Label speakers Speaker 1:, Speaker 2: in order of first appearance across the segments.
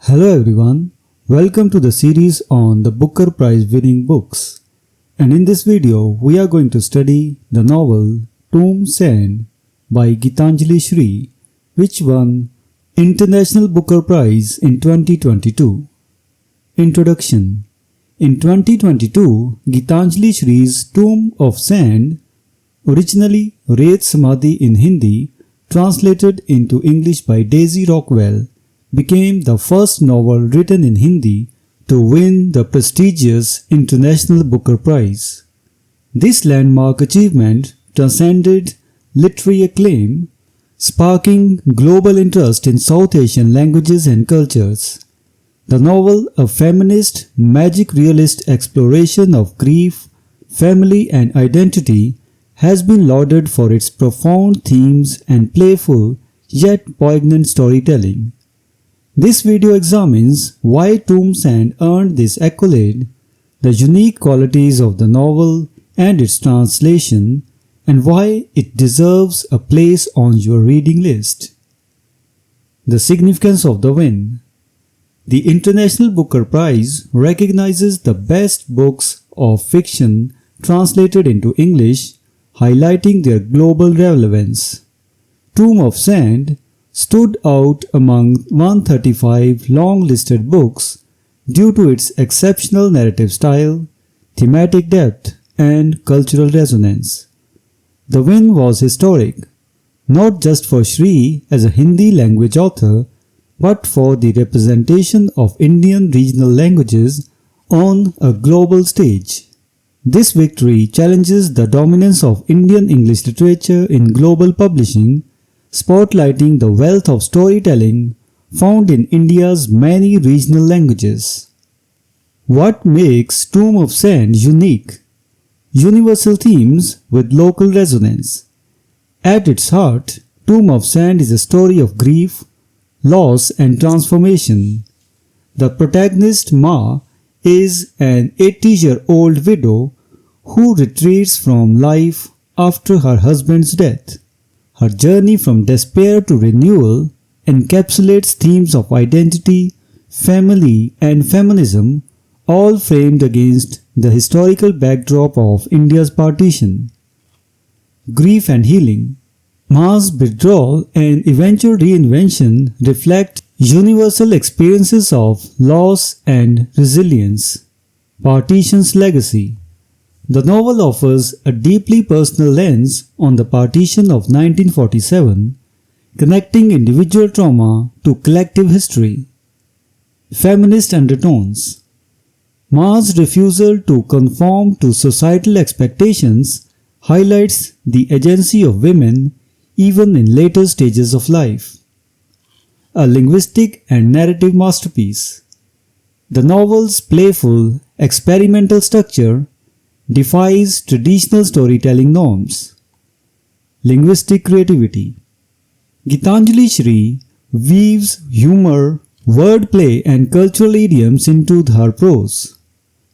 Speaker 1: Hello everyone, welcome to the series on the Booker Prize winning books. And in this video, we are going to study the novel Tomb Sand by Geetanjali Shree, which won International Booker Prize in 2022. Introduction. In 2022, Geetanjali Shree's Tomb of Sand, originally Reet Samadhi in Hindi, translated into English by Daisy Rockwell, became the first novel written in Hindi to win the prestigious International Booker Prize. This landmark achievement transcended literary acclaim, sparking global interest in South Asian languages and cultures. The novel, a feminist, magic realist exploration of grief, family and identity, has been lauded for its profound themes and playful yet poignant storytelling. This video examines why Tomb Sand earned this accolade, the unique qualities of the novel and its translation, and why it deserves a place on your reading list. The significance of the win. The International Booker Prize recognizes the best books of fiction translated into English, highlighting their global relevance. Tomb of Sand stood out among 135 long-listed books due to its exceptional narrative style, thematic depth, and cultural resonance. The win was historic, not just for Shree as a Hindi language author, but for the representation of Indian regional languages on a global stage. This victory challenges the dominance of Indian English literature in global publishing, spotlighting the wealth of storytelling found in India's many regional languages. What makes Tomb of Sand unique? Universal themes with local resonance. At its heart, Tomb of Sand is a story of grief, loss and transformation. The protagonist, Ma, is an 80-year-old widow who retreats from life after her husband's death. Her journey from despair to renewal encapsulates themes of identity, family, and feminism, all framed against the historical backdrop of India's partition. Grief and healing. Ma's withdrawal and eventual reinvention reflect universal experiences of loss and resilience. Partition's legacy. The novel offers a deeply personal lens on the partition of 1947, connecting individual trauma to collective history. Feminist undertones. Ma's refusal to conform to societal expectations highlights the agency of women even in later stages of life. A linguistic and narrative masterpiece. The novel's playful, experimental structure defies traditional storytelling norms. Linguistic creativity. Geetanjali Shree weaves humor, wordplay and cultural idioms into her prose.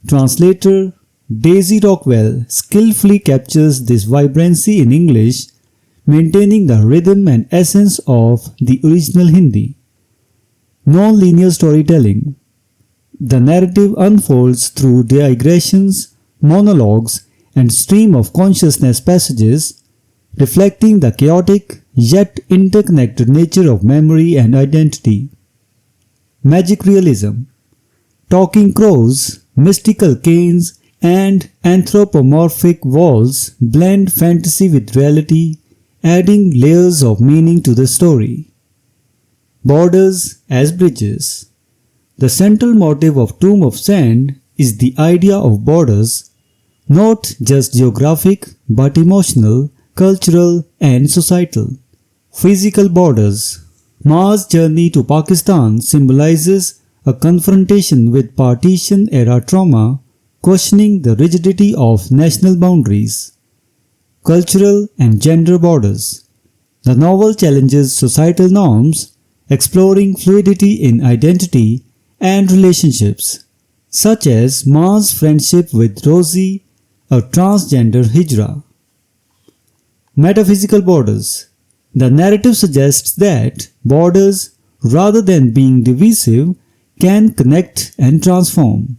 Speaker 1: Translator Daisy Rockwell skillfully captures this vibrancy in English, maintaining the rhythm and essence of the original Hindi. Non-linear storytelling. The narrative unfolds through digressions, monologues, and stream of consciousness passages, reflecting the chaotic yet interconnected nature of memory and identity. Magic realism. Talking crows, mystical canes, and anthropomorphic walls blend fantasy with reality, adding layers of meaning to the story. Borders as bridges. The central motive of Tomb of Sand is the idea of borders, not just geographic but emotional, cultural and societal. Physical borders. Ma's journey to Pakistan symbolizes a confrontation with partition-era trauma, questioning the rigidity of national boundaries. Cultural and gender borders. The novel challenges societal norms, exploring fluidity in identity and relationships, such as Ma's friendship with Rosie, a transgender hijra. Metaphysical borders. The narrative suggests that borders, rather than being divisive, can connect and transform.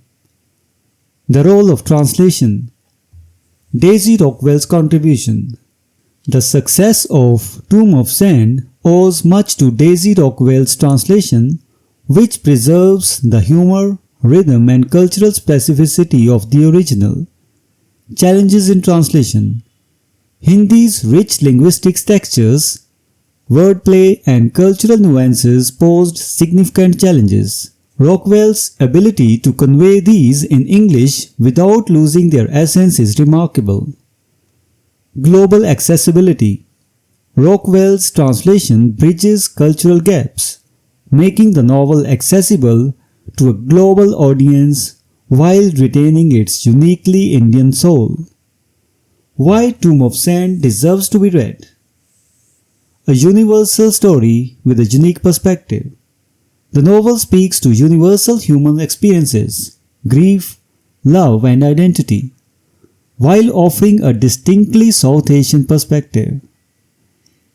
Speaker 1: The role of translation. Daisy Rockwell's contribution. The success of Tomb of Sand owes much to Daisy Rockwell's translation, which preserves the humor, rhythm and cultural specificity of the original. Challenges in translation. Hindi's rich linguistic textures, wordplay and cultural nuances posed significant challenges. Rockwell's ability to convey these in English without losing their essence is remarkable. Global accessibility. Rockwell's translation bridges cultural gaps, making the novel accessible to a global audience while retaining its uniquely Indian soul. Why Tomb of Sand deserves to be read. A universal story with a unique perspective. The novel speaks to universal human experiences, grief, love and identity, while offering a distinctly South Asian perspective.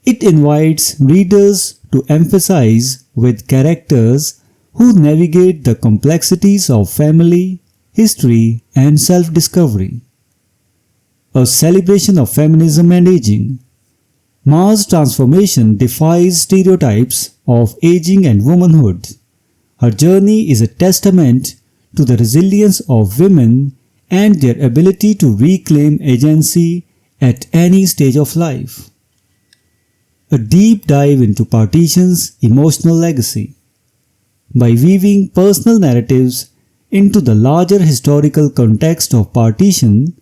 Speaker 1: It invites readers to empathize with characters who navigate the complexities of family, history and self-discovery. A celebration of feminism and aging. Ma's transformation defies stereotypes of aging and womanhood. Her journey is a testament to the resilience of women and their ability to reclaim agency at any stage of life. A deep dive into Partition's emotional legacy. By weaving personal narratives into the larger historical context of Partition,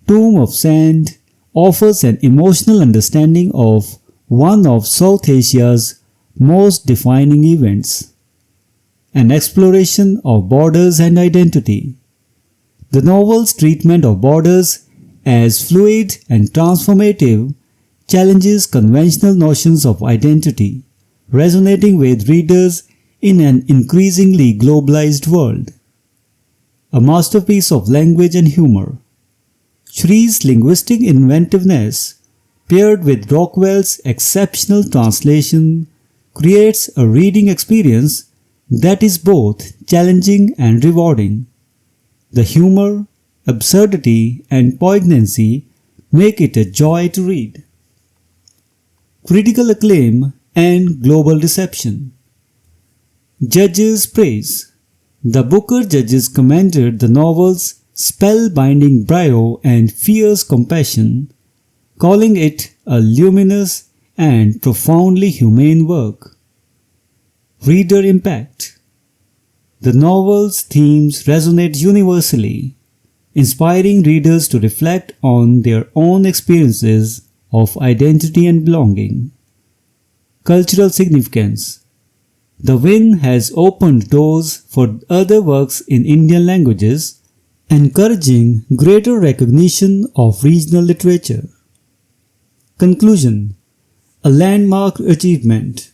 Speaker 1: Tomb of Sand offers an emotional understanding of one of South Asia's most defining events. An exploration of borders and identity. The novel's treatment of borders as fluid and transformative challenges conventional notions of identity, resonating with readers in an increasingly globalized world. A masterpiece of language and humor. Shree's linguistic inventiveness, paired with Rockwell's exceptional translation, creates a reading experience that is both challenging and rewarding. The humor, absurdity, and poignancy make it a joy to read. Critical acclaim and global reception. Judges' praise. The Booker judges commended the novel's spellbinding brio and fierce compassion, calling it a luminous and profoundly humane work. Reader impact. The novel's themes resonate universally, inspiring readers to reflect on their own experiences of identity and belonging. Cultural significance. The win has opened doors for other works in Indian languages, encouraging greater recognition of regional literature. Conclusion. A landmark achievement.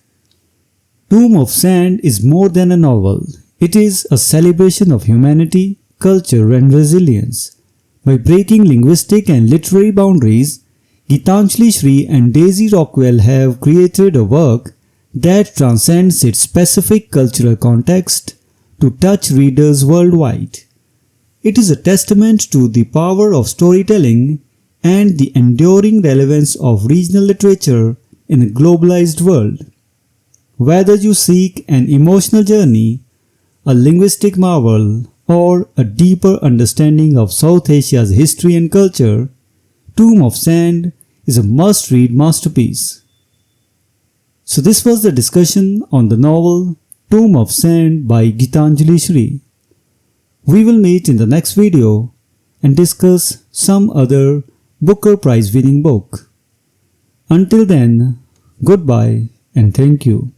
Speaker 1: Tomb of Sand is more than a novel. It is a celebration of humanity, culture and resilience. By breaking linguistic and literary boundaries, Geetanjali Shree and Daisy Rockwell have created a work that transcends its specific cultural context to touch readers worldwide. It is a testament to the power of storytelling and the enduring relevance of regional literature in a globalized world. Whether you seek an emotional journey, a linguistic marvel, or a deeper understanding of South Asia's history and culture, Tomb of Sand is a must-read masterpiece. So this was the discussion on the novel Tomb of Sand by Geetanjali Shree. We will meet in the next video and discuss some other Booker Prize winning book. Until then, goodbye and thank you.